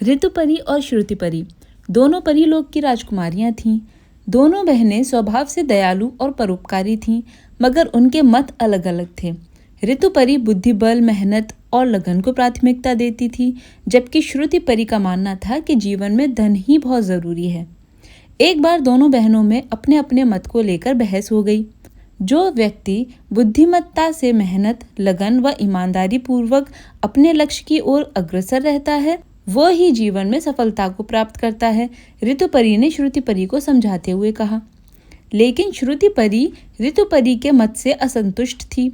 ऋतु परी और श्रुति परी दोनों परी लोक की राजकुमारियां थीं। दोनों बहनें स्वभाव से दयालु और परोपकारी थीं, मगर उनके मत अलग अलग थे। ऋतु परी बुद्धि बल, मेहनत और लगन को प्राथमिकता देती थी, जबकि श्रुति परी का मानना था कि जीवन में धन ही बहुत जरूरी है। एक बार दोनों बहनों में अपने अपने मत को लेकर बहस हो गई। जो व्यक्ति बुद्धिमत्ता से मेहनत, लगन व ईमानदारी पूर्वक अपने लक्ष्य की ओर अग्रसर रहता है, वो ही जीवन में सफलता को प्राप्त करता है, ऋतु परी ने श्रुति परी को समझाते हुए कहा। लेकिन श्रुति परी ऋतु परी के मत से असंतुष्ट थी।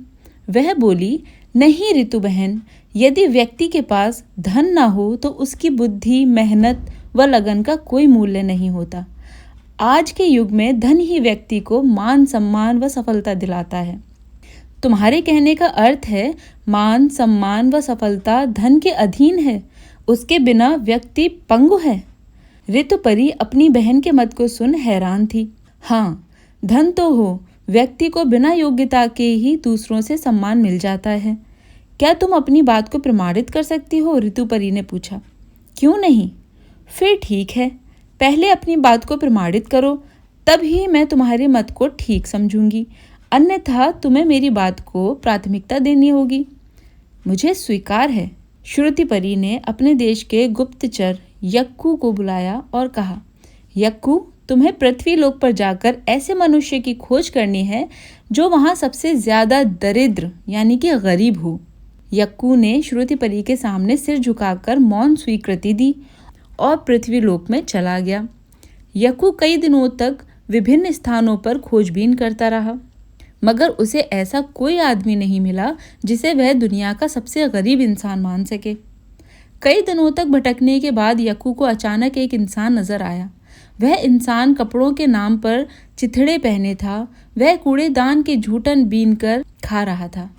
वह बोली, नहीं ऋतु बहन, यदि व्यक्ति के पास धन न हो तो उसकी बुद्धि, मेहनत व लगन का कोई मूल्य नहीं होता। आज के युग में धन ही व्यक्ति को मान, सम्मान व सफलता दिलाता है। तुम्हारे कहने का अर्थ है मान, सम्मान व सफलता धन के अधीन है, उसके बिना व्यक्ति पंगु है। ऋतु परी अपनी बहन के मत को सुन हैरान थी। हाँ, धन तो हो, व्यक्ति को बिना योग्यता के ही दूसरों से सम्मान मिल जाता है। क्या तुम अपनी बात को प्रमाणित कर सकती हो? ऋतु परी ने पूछा। क्यों नहीं? फिर ठीक है, पहले अपनी बात को प्रमाणित करो, तब ही मैं तुम्हारे मत को ठीक समझूंगी, अन्यथा तुम्हें मेरी बात को प्राथमिकता देनी होगी। मुझे स्वीकार है। श्रुति परी ने अपने देश के गुप्तचर यक्कू को बुलाया और कहा, यक्कू, तुम्हें पृथ्वी लोक पर जाकर ऐसे मनुष्य की खोज करनी है जो वहां सबसे ज्यादा दरिद्र यानी कि गरीब हो। यक्कू ने श्रुति परी के सामने सिर झुकाकर मौन स्वीकृति दी और पृथ्वी लोक में चला गया। यक्कू कई दिनों तक विभिन्न स्थानों पर खोजबीन करता रहा, मगर उसे ऐसा कोई आदमी नहीं मिला जिसे वह दुनिया का सबसे गरीब इंसान मान सके। कई दिनों तक भटकने के बाद यक्कू को अचानक एक इंसान नजर आया। वह इंसान कपड़ों के नाम पर चिथड़े पहने था। वह कूड़ेदान के झूठन बीन कर खा रहा था।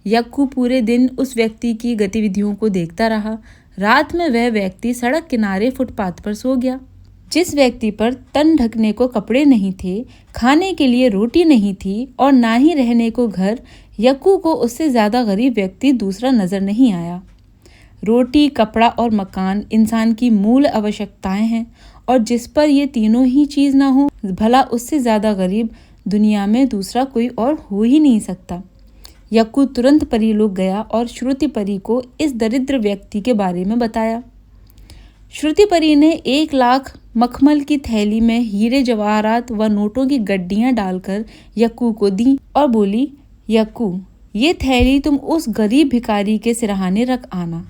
यक्कू पूरे दिन उस व्यक्ति की गतिविधियों को देखता रहा। रात में वह व्यक्ति सड़क किनारे फुटपाथ पर सो गया। जिस व्यक्ति पर तन ढकने को कपड़े नहीं थे, खाने के लिए रोटी नहीं थी और ना ही रहने को घर, यक्कू को उससे ज्यादा गरीब व्यक्ति दूसरा नजर नहीं आया। रोटी, कपड़ा और मकान इंसान की मूल आवश्यकताएं हैं, और जिस पर ये तीनों ही चीज ना हो, भला उससे ज्यादा गरीब दुनिया में दूसरा कोई और हो ही नहीं सकता। यक्कू तुरंत परीलोक गया और श्रुति परी को इस दरिद्र व्यक्ति के बारे में बताया। श्रुति परी ने 1 लाख मखमल की थैली में हीरे, जवाहरात व नोटों की गड्डियां डालकर यक्कू को दी और बोली, यक्कू, ये थैली तुम उस गरीब भिखारी के सिरहाने रख आना।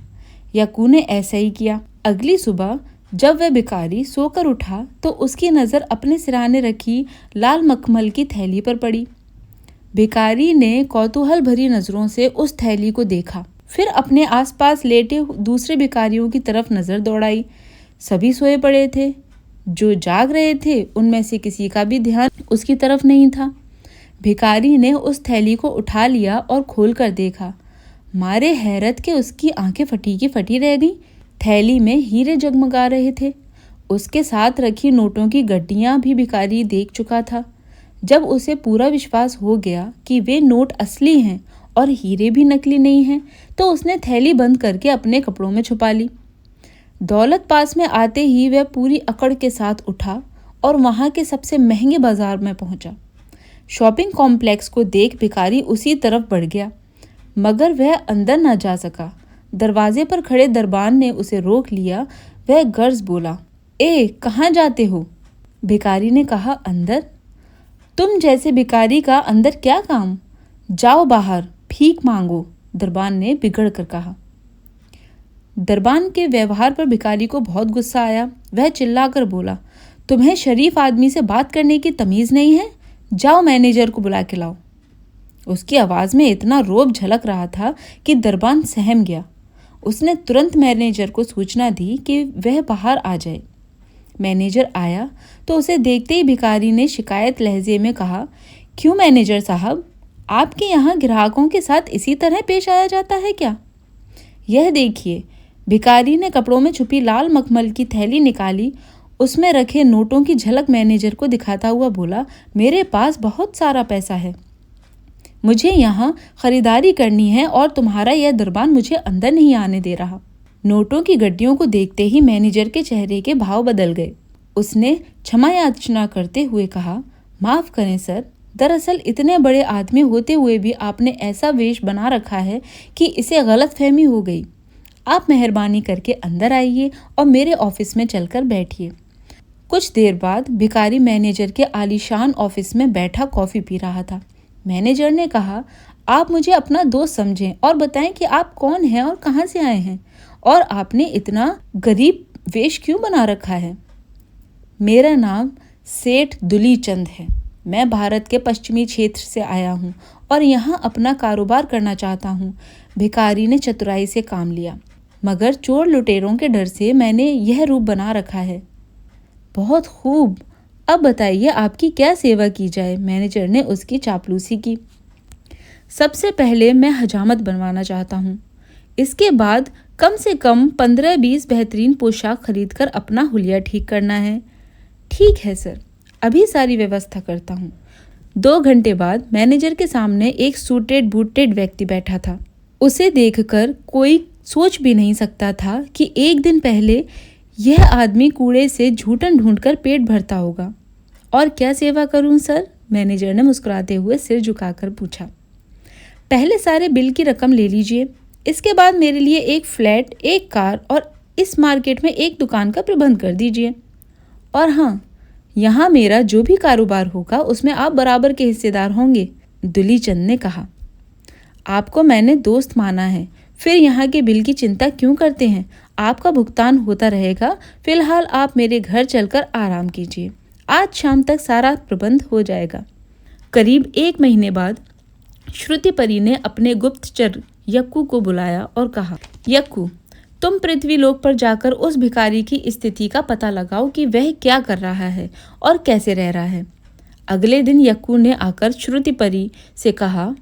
यक्कू ने ऐसा ही किया। अगली सुबह जब वह भिखारी सोकर उठा तो उसकी नज़र अपने सिरहाने रखी लाल मखमल की थैली पर पड़ी। भिखारी ने कौतूहल भरी नज़रों से उस थैली को देखा, फिर अपने आसपास लेटे दूसरे भिखारियों की तरफ नज़र दौड़ाई। सभी सोए पड़े थे। जो जाग रहे थे उनमें से किसी का भी ध्यान उसकी तरफ नहीं था। भिखारी ने उस थैली को उठा लिया और खोल कर देखा। मारे हैरत के उसकी आंखें फटी की फटी रह गईं। थैली में हीरे जगमगा रहे थे। उसके साथ रखी नोटों की गड्डियां भी भिखारी देख चुका था। जब उसे पूरा विश्वास हो गया कि वे नोट असली हैं और हीरे भी नकली नहीं हैं, तो उसने थैली बंद करके अपने कपड़ों में छुपा ली। दौलत पास में आते ही वह पूरी अकड़ के साथ उठा और वहां के सबसे महंगे बाजार में पहुंचा। शॉपिंग कॉम्प्लेक्स को देख भिखारी उसी तरफ बढ़ गया, मगर वह अंदर न जा सका। दरवाजे पर खड़े दरबान ने उसे रोक लिया। वह गर्ज बोला, ए, कहाँ जाते हो? भिखारी ने कहा, अंदर। तुम जैसे भिखारी का अंदर क्या काम? जाओ बाहर, भीख मांगो, दरबान ने बिगड़ कर कहा। दरबान के व्यवहार पर भिखारी को बहुत गुस्सा आया। वह चिल्लाकर बोला, तुम्हें शरीफ आदमी से बात करने की तमीज नहीं है? जाओ मैनेजर को बुला के लाओ। उसकी आवाज में इतना रोब झलक रहा था कि दरबान सहम गया। उसने तुरंत मैनेजर को सूचना दी कि वह बाहर आ जाए। मैनेजर आया तो उसे देखते ही भिखारी ने शिकायत लहजे में कहा, क्यों मैनेजर साहब, आपके यहाँ ग्राहकों के साथ इसी तरह पेश आया जाता है क्या? यह देखिए। भिखारी ने कपड़ों में छुपी लाल मखमल की थैली निकाली। उसमें रखे नोटों की झलक मैनेजर को दिखाता हुआ बोला, मेरे पास बहुत सारा पैसा है, मुझे यहाँ खरीदारी करनी है और तुम्हारा यह दरबान मुझे अंदर नहीं आने दे रहा। नोटों की गड्डियों को देखते ही मैनेजर के चेहरे के भाव बदल गए। उसने क्षमा याचना करते हुए कहा, माफ करें सर, दरअसल इतने बड़े आदमी होते हुए भी आपने ऐसा वेश बना रखा है कि इसे गलतफहमी हो गई। आप मेहरबानी करके अंदर आइए और मेरे ऑफिस में चलकर बैठिए। कुछ देर बाद भिखारी मैनेजर के आलीशान ऑफिस में बैठा कॉफी पी रहा था। मैनेजर ने कहा, आप मुझे अपना दोस्त समझें और बताएं कि आप कौन हैं और कहाँ से आए हैं, और आपने इतना गरीब वेश क्यों बना रखा है। मेरा नाम सेठ दुलीचंद है। मैं भारत के पश्चिमी क्षेत्र से आया हूँ और यहाँ अपना कारोबार करना चाहता हूँ। भिखारी ने चतुराई से काम लिया, मगर चोर लुटेरों के डर से मैंने यह रूप बना रखा है। बहुत खूब, अब बताइए आपकी क्या सेवा की जाए। मैनेजर ने उसकी चापलूसी की। सबसे पहले मैं हजामत बनवाना चाहता हूँ, इसके बाद कम से कम 15-20 बेहतरीन पोशाक खरीदकर अपना हुलिया ठीक करना है। ठीक है सर, अभी सारी व्यवस्था करता हूँ। 2 घंटे बाद मैनेजर के सामने एक सूटेड बूटेड व्यक्ति बैठा था। उसे देखकर कोई सोच भी नहीं सकता था कि एक दिन पहले यह आदमी कूड़े से झूठन ढूंढकर पेट भरता होगा। और क्या सेवा करूं सर? मैनेजर ने मुस्कुराते हुए सिर झुकाकर पूछा। पहले सारे बिल की रकम ले लीजिए, इसके बाद मेरे लिए एक फ्लैट, एक कार और इस मार्केट में एक दुकान का प्रबंध कर दीजिए। और हाँ, यहाँ मेरा जो भी कारोबार होगा उसमें आप बराबर के हिस्सेदार होंगे। दुलीचंद ने कहा, आपको मैंने दोस्त माना है, फिर यहाँ के बिल की चिंता क्यों करते हैं? आपका भुगतान होता रहेगा। फिलहाल आप मेरे घर चलकर आराम कीजिए, आज शाम तक सारा प्रबंध हो जाएगा। करीब 1 महीने बाद श्रुति परी ने अपने गुप्तचर यक्कू को बुलाया और कहा, यक्कू, तुम पृथ्वी लोक पर जाकर उस भिखारी की स्थिति का पता लगाओ कि वह क्या कर रहा है और कैसे रह रहा है। अगले दिन यक्कू ने आकर श्रुति परी से कहा,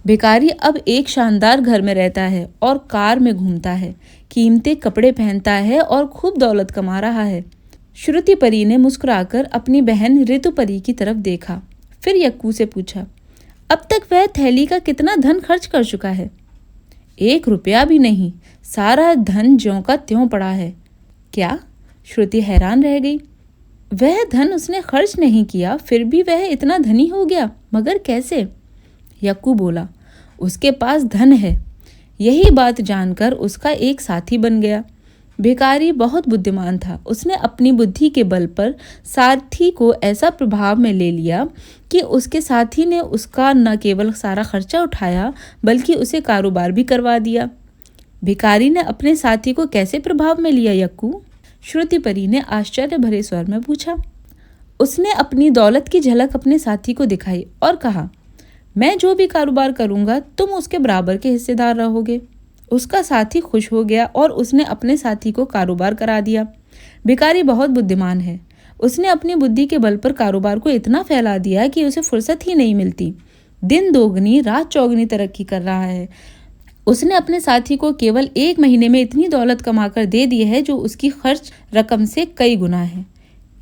भिखारी अब एक शानदार घर में रहता है और कार में घूमता है, कीमती कपड़े पहनता है और खूब दौलत कमा रहा है। श्रुति परी ने मुस्कुराकर अपनी बहन ऋतु परी की तरफ देखा, फिर यक्कू से पूछा, अब तक वह थैली का कितना धन खर्च कर चुका है? 1 रुपया भी नहीं, सारा धन ज्यों का त्यों पड़ा है। क्या? श्रुति हैरान रह गई। वह धन उसने खर्च नहीं किया, फिर भी वह इतना धनी हो गया, मगर कैसे? यक्कू बोला, उसके पास धन है। यही बात जानकर उसका एक साथी बन गया। भिखारी बहुत बुद्धिमान था। उसने अपनी बुद्धि के बल पर साथी को ऐसा प्रभाव में ले लिया कि उसके साथी ने उसका न केवल सारा खर्चा उठाया बल्कि उसे कारोबार भी करवा दिया। भिखारी ने अपने साथी को कैसे प्रभाव में लिया यक्कू? श्रुति परी ने आश्चर्य भरे स्वर में पूछा। उसने अपनी दौलत की झलक अपने साथी को दिखाई और कहा, मैं जो भी कारोबार करूंगा तुम उसके बराबर के हिस्सेदार रहोगे। उसका साथी खुश हो गया और उसने अपने साथी को कारोबार करा दिया। भिखारी बहुत बुद्धिमान है। उसने अपनी बुद्धि के बल पर कारोबार को इतना फैला दिया कि उसे फुर्सत ही नहीं मिलती। दिन दोगुनी रात चौगुनी तरक्की कर रहा है। उसने अपने साथी को केवल 1 महीने में इतनी दौलत कमाकर दे दी है जो उसकी खर्च रकम से कई गुना है।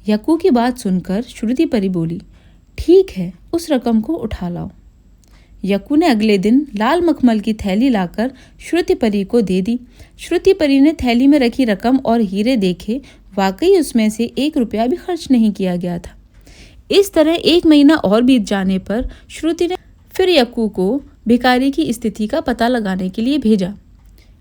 यक्कू की बात सुनकर श्रुति परी बोली, ठीक है, उस रकम को उठा लाओ। यक्कू ने अगले दिन लाल मखमल की थैली लाकर श्रुति परी को दे दी। श्रुति परी ने थैली में रखी रकम और हीरे देखे, वाकई उसमें से 1 रुपया भी खर्च नहीं किया गया था। इस तरह 1 महीना और बीत जाने पर श्रुति ने फिर यक्कू को भिखारी की स्थिति का पता लगाने के लिए भेजा।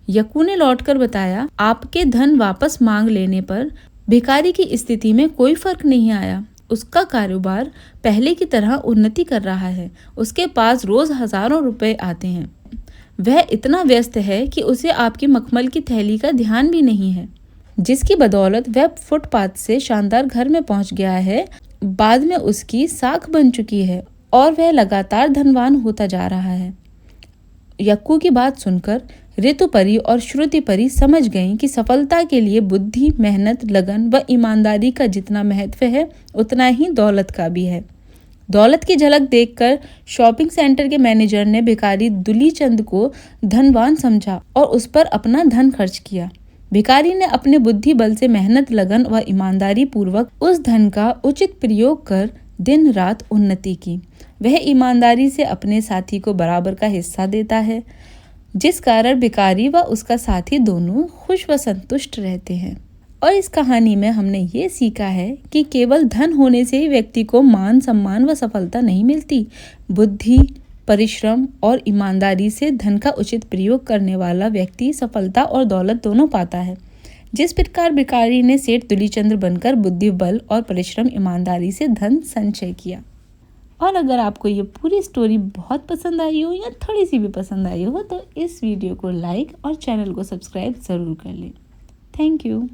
यक्कू ने लौटकर बताया, आपके धन वापस मांग लेने पर भिखारी की स्थिति में कोई फर्क नहीं आया। उसका कारोबार पहले की तरह उन्नति कर रहा है। उसके पास रोज हजारों रुपए आते हैं। वह इतना व्यस्त है कि उसे आपकी मखमल की थैली का ध्यान भी नहीं है, जिसकी बदौलत वह फुटपाथ से शानदार घर में पहुंच गया है। बाद में उसकी साख बन चुकी है और वह लगातार धनवान होता जा रहा है। यक्कू की बात सुनकर ऋतु परी और श्रुति परी समझ गईं कि सफलता के लिए बुद्धि, मेहनत, लगन व ईमानदारी का जितना महत्व है उतना ही दौलत का भी है। दौलत की झलक देखकर शॉपिंग सेंटर के मैनेजर ने भिखारी दुलीचंद को धनवान समझा और उस पर अपना धन खर्च किया। भिखारी ने अपने बुद्धि बल से मेहनत, लगन व ईमानदारी पूर्वक उस धन का उचित प्रयोग कर दिन रात उन्नति की। वह ईमानदारी से अपने साथी को बराबर का हिस्सा देता है। जिस कारण भिखारी व उसका साथी दोनों खुश व संतुष्ट रहते हैं। और इस कहानी में हमने ये सीखा है कि केवल धन होने से ही व्यक्ति को मान सम्मान व सफलता नहीं मिलती। बुद्धि, परिश्रम और ईमानदारी से धन का उचित प्रयोग करने वाला व्यक्ति सफलता और दौलत दोनों पाता है। जिस प्रकार भिखारी ने सेठ दुलीचंद्र बनकर बुद्धि बल और परिश्रम ईमानदारी से धन संचय किया। और अगर आपको ये पूरी स्टोरी बहुत पसंद आई हो या थोड़ी सी भी पसंद आई हो तो इस वीडियो को लाइक और चैनल को सब्सक्राइब ज़रूर कर लें। Thank you.